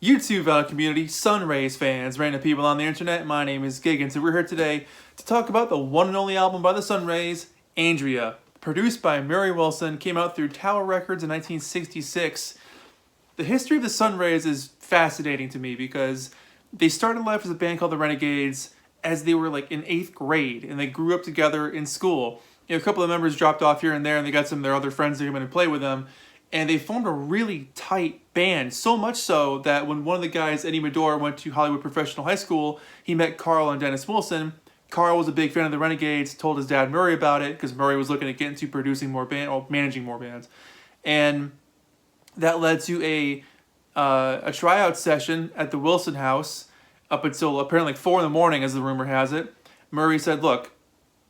YouTube Valley community, Sunrays fans, random people on the internet. My name is Giggens, and we're here today to talk about the one and only album by the Sunrays, Andrea. Produced by Murray Wilson, came out through Tower Records in 1966. The history of the Sunrays is fascinating to me because they started life as a band called the Renegades as they were like in 8th grade, and they grew up together in school. A couple of members dropped off here and there, and they got some of their other friends to come in and play with them. And they formed a really tight band, so much so that when one of the guys, Eddie Medor, went to Hollywood Professional High School, he met Carl and Dennis Wilson. Carl was a big fan of the Renegades, told his dad Murray about it, because Murray was looking to get into producing more band, or managing more bands. And that led to a tryout session at the Wilson house up until apparently like 4 in the morning, as the rumor has it. Murray said, look,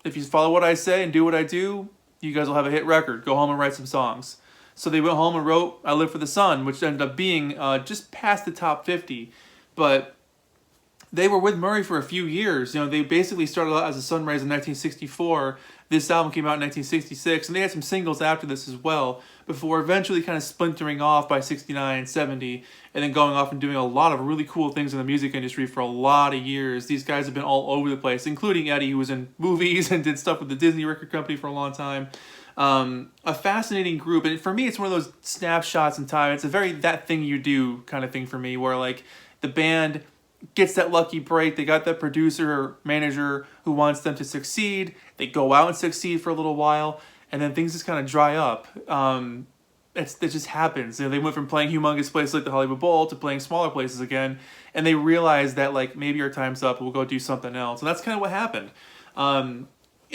if you follow what I say and do what I do, you guys will have a hit record. Go home and write some songs. So they went home and wrote I Live for the Sun, which ended up being just past the top 50. But they were with Murray for a few years. They basically started out as the Sunrays in 1964. This album came out in 1966, and they had some singles after this as well, before eventually kind of splintering off by 69 and 70, and then going off and doing a lot of really cool things in the music industry for a lot of years. These guys have been all over the place, including Eddie, who was in movies and did stuff with the Disney Record Company for a long time. A fascinating group, and for me it's one of those snapshots in time. It's a very that thing you do kind of thing for me, where like the band gets that lucky break, they got that producer or manager who wants them to succeed, they go out and succeed for a little while, and then things just kind of dry up. It just happens. They went from playing humongous places like the Hollywood Bowl to playing smaller places again, and they realized that like maybe our time's up, we'll go do something else. And that's kind of what happened. And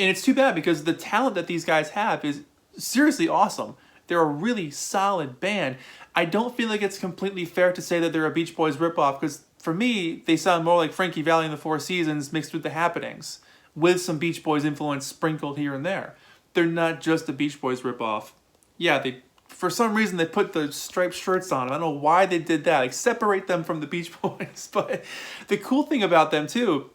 it's too bad because the talent that these guys have is seriously awesome. They're a really solid band. I don't feel like it's completely fair to say that they're a Beach Boys ripoff, because for me, they sound more like Frankie Valli and the Four Seasons mixed with the Happenings, with some Beach Boys influence sprinkled here and there. They're not just a Beach Boys ripoff. Yeah, for some reason they put the striped shirts on. I don't know why they did that. Like, separate them from the Beach Boys. But the cool thing about them too,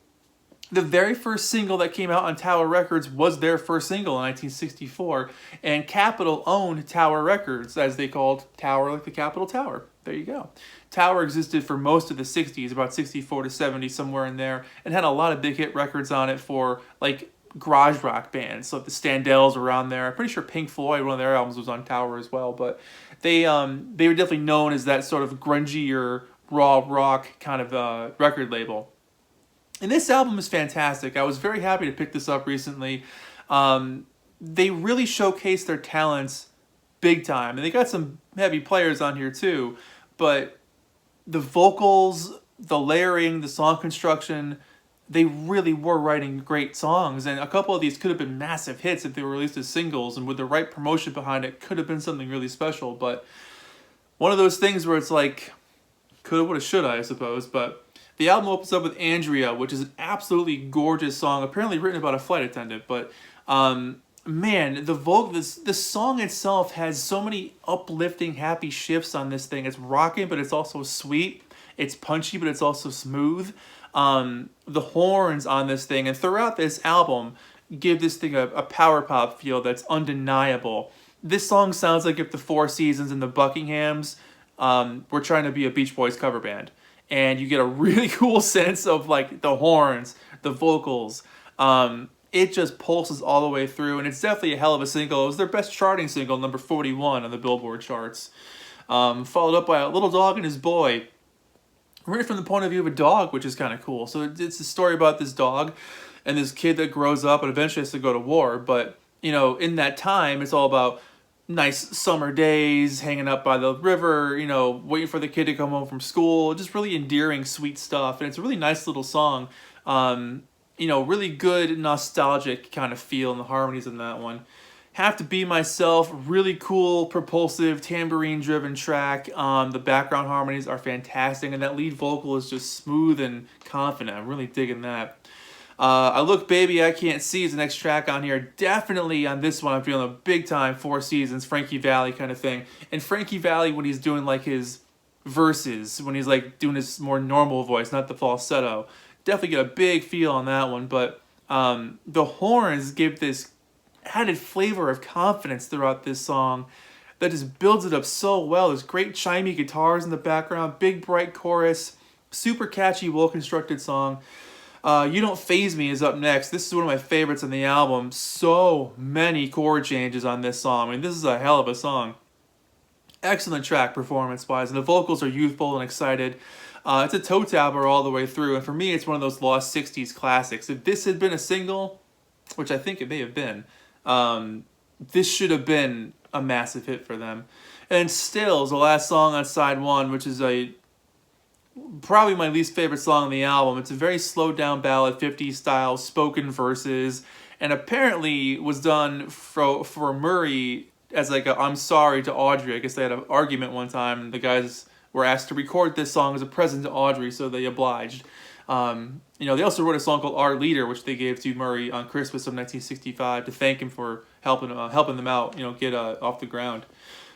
the very first single that came out on Tower Records was their first single in 1964, and Capitol owned Tower Records, as they called Tower like the Capitol Tower. There you go. Tower existed for most of the 60s, about 64 to 70, somewhere in there, and had a lot of big hit records on it for like garage rock bands. So the Standells were on there. I'm pretty sure Pink Floyd, one of their albums, was on Tower as well. But they were definitely known as that sort of grungier, raw rock kind of record label. And this album is fantastic. I was very happy to pick this up recently. They really showcase their talents big time. And they got some heavy players on here too. But the vocals, the layering, the song construction, they really were writing great songs. And a couple of these could have been massive hits if they were released as singles. And with the right promotion behind it, could have been something really special. But one of those things where it's like, coulda, woulda, shoulda, I suppose. But the album opens up with Andrea, which is an absolutely gorgeous song, apparently written about a flight attendant. But man, the song itself has so many uplifting, happy shifts on this thing. It's rocking, but it's also sweet. It's punchy, but it's also smooth. The horns on this thing and throughout this album give this thing a power pop feel that's undeniable. This song sounds like if the Four Seasons and the Buckinghams were trying to be a Beach Boys cover band. And you get a really cool sense of like the horns, the vocals. It just pulses all the way through, and it's definitely a hell of a single. It was their best charting single, number 41 on the Billboard charts. Followed up by A Little Dog and His Boy, written from the point of view of a dog, which is kind of cool. So it's a story about this dog and this kid that grows up and eventually has to go to war. But, in that time, it's all about nice summer days, hanging up by the river, waiting for the kid to come home from school. Just really endearing, sweet stuff. And it's a really nice little song. Really good, nostalgic kind of feel in the harmonies in that one. Have to Be Myself, really cool, propulsive, tambourine-driven track. The background harmonies are fantastic, and that lead vocal is just smooth and confident. I'm really digging that. I Look Baby, I Can't See is the next track on here. Definitely on this one, I'm feeling a big time Four Seasons, Frankie Valli kind of thing. And Frankie Valli, when he's doing like his verses, when he's like doing his more normal voice, not the falsetto, definitely get a big feel on that one. But the horns give this added flavor of confidence throughout this song that just builds it up so well. There's great chimey guitars in the background, big bright chorus, super catchy, well-constructed song. You Don't Faze Me is up next. This is one of my favorites on the album. So many chord changes on this song. I mean, this is a hell of a song. Excellent track performance-wise, and the vocals are youthful and excited. It's a toe tapper all the way through, and for me, it's one of those lost 60s classics. If this had been a single, which I think it may have been, this should have been a massive hit for them. And Still is the last song on side one, which is probably my least favorite song on the album. It's a very slowed down ballad, 50s style, spoken verses, and apparently was done for Murray as like a I'm sorry to Audrey. I guess they had an argument one time, and the guys were asked to record this song as a present to Audrey, so they obliged. They also wrote a song called Our Leader, which they gave to Murray on Christmas of 1965 to thank him for helping them out, get off the ground.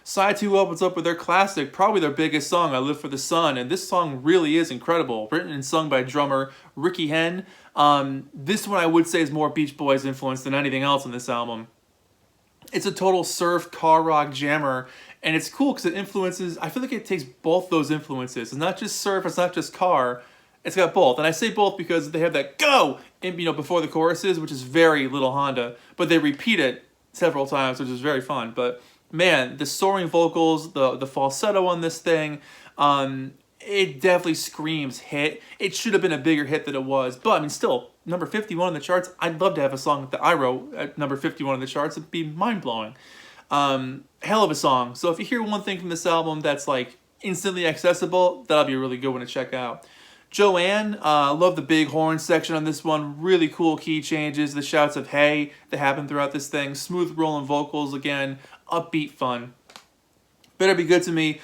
Side 2 opens up with their classic, probably their biggest song, I Live for the Sun, and this song really is incredible. Written and sung by drummer Ricky Henn. This one I would say is more Beach Boys influence than anything else on this album. It's a total surf, car rock jammer, and it's cool because it influences, I feel like it takes both those influences. It's not just surf, it's not just car, it's got both. And I say both because they have that go before the choruses, which is very Little Honda, but they repeat it several times, which is very fun. But man, the soaring vocals, the falsetto on this thing, it definitely screams hit. It should have been a bigger hit than it was, but I mean, still, number 51 on the charts. I'd love to have a song that I wrote at number 51 on the charts. It'd be mind-blowing. Hell of a song. So if you hear one thing from this album that's like instantly accessible, that'll be a really good one to check out. Joanne, love the big horn section on this one. Really cool key changes, the shouts of hey that happen throughout this thing. Smooth rolling vocals again, upbeat fun. Better Be Good to Me.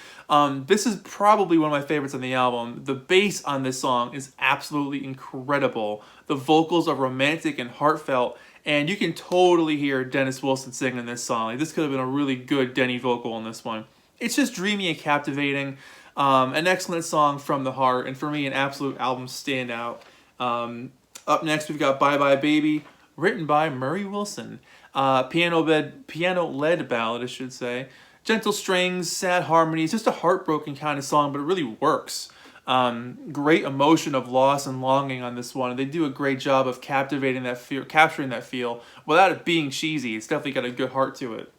This is probably one of my favorites on the album. The bass on this song is absolutely incredible. The vocals are romantic and heartfelt, and you can totally hear Dennis Wilson singing this song. Like, this could have been a really good Denny vocal on this one. It's just dreamy and captivating. An excellent song from the heart, and for me, an absolute album standout. Up next, we've got Bye Bye Baby, written by Murray Wilson. Piano-led ballad, I should say. Gentle strings, sad harmonies, just a heartbroken kind of song, but it really works. Great emotion of loss and longing on this one. They do a great job of capturing that feel without it being cheesy. It's definitely got a good heart to it.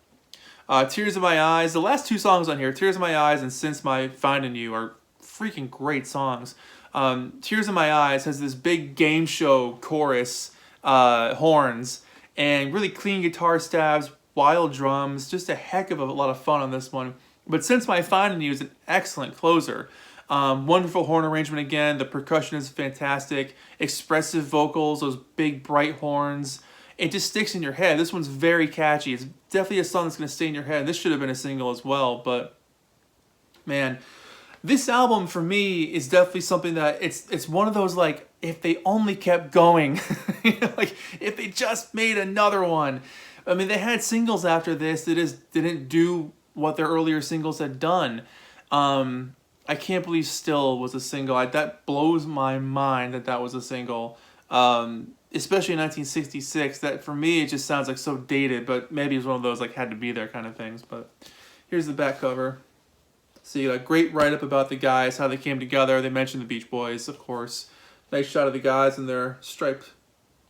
Tears in My Eyes, the last two songs on here, Tears in My Eyes and Since My Finding You, are freaking great songs. Tears in My Eyes has this big game show chorus, horns, and really clean guitar stabs, wild drums, just a heck of a lot of fun on this one. But Since My Finding You is an excellent closer. Wonderful horn arrangement again, the percussion is fantastic, expressive vocals, those big bright horns. It just sticks in your head. This one's very catchy. It's definitely a song that's going to stay in your head. This should have been a single as well, but man, this album for me is definitely something that it's one of those, like, if they only kept going, like if they just made another one. I mean, they had singles after this that just didn't do what their earlier singles had done. I can't believe Still was a single. That blows my mind that was a single. Especially in 1966, that for me it just sounds like so dated, but maybe it's one of those like had to be there kind of things. But here's the back cover. So you got a great write-up about the guys, how they came together. They mentioned the Beach Boys, of course. Nice shot of the guys in their striped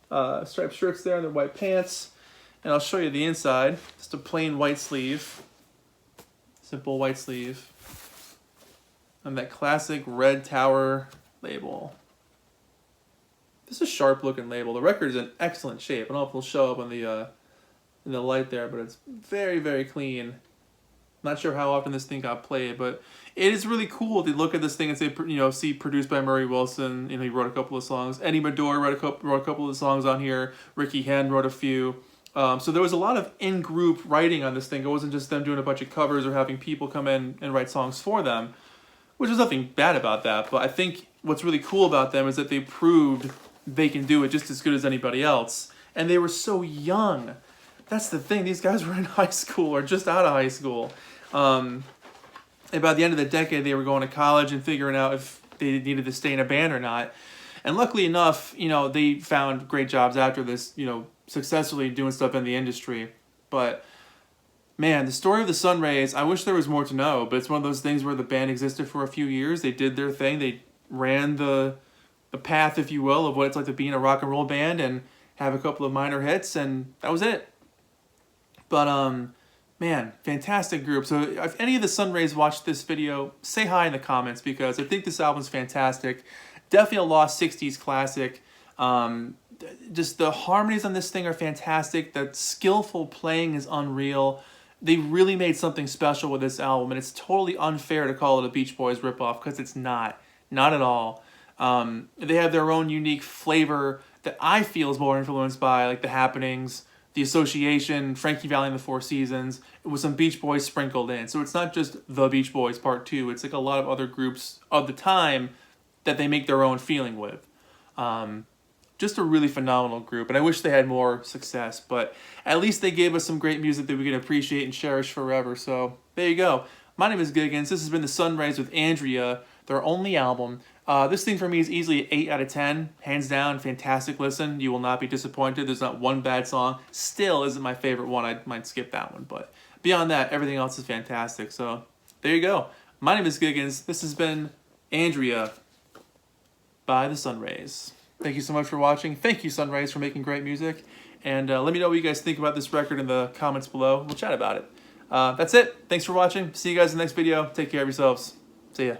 shirts there and their white pants. And I'll show you the inside. Just a plain white sleeve. Simple white sleeve. And that classic red tower label. This is a sharp looking label. The record is in excellent shape. I don't know if it'll show up on the in the light there, but it's very, very clean. Not sure how often this thing got played, but it is really cool to look at this thing and say, see produced by Murray Wilson. He wrote a couple of songs. Eddie Medore wrote a couple of songs on here. Ricky Henn wrote a few. So there was a lot of in-group writing on this thing. It wasn't just them doing a bunch of covers or having people come in and write songs for them, which is nothing bad about that. But I think what's really cool about them is that they proved they can do it just as good as anybody else. And they were so young. That's the thing. These guys were in high school or just out of high school. And by the end of the decade, they were going to college and figuring out if they needed to stay in a band or not. And luckily enough, they found great jobs after this, successfully doing stuff in the industry. But Man, the story of the Sunrays, I wish there was more to know, but it's one of those things where the band existed for a few years. They did their thing. They ran the path, if you will, of what it's like to be in a rock and roll band and have a couple of minor hits, and that was it. But, man, fantastic group. So if any of the Sunrays watched this video, say hi in the comments, because I think this album's fantastic. Definitely a lost 60s classic. Just the harmonies on this thing are fantastic. The skillful playing is unreal. They really made something special with this album, and it's totally unfair to call it a Beach Boys ripoff, because it's not. Not at all. They have their own unique flavor that I feel is more influenced by like The Happenings, The Association, Frankie Valli and the Four Seasons, with some Beach Boys sprinkled in. So it's not just The Beach Boys Part 2. It's like a lot of other groups of the time that they make their own feeling with. Just a really phenomenal group, and I wish they had more success, but at least they gave us some great music that we can appreciate and cherish forever. So there you go. My name is Giggens. This has been the Sunrays with Andrea, their only album. This thing for me is easily an 8 out of 10. Hands down, fantastic listen. You will not be disappointed. There's not one bad song. Still isn't my favorite one. I might skip that one, but beyond that, everything else is fantastic. So there you go. My name is Giggens. This has been Andrea by the Sunrays. Thank you so much for watching. Thank you, Sunrays, for making great music. And let me know what you guys think about this record in the comments below. We'll chat about it. That's it. Thanks for watching. See you guys in the next video. Take care of yourselves. See ya.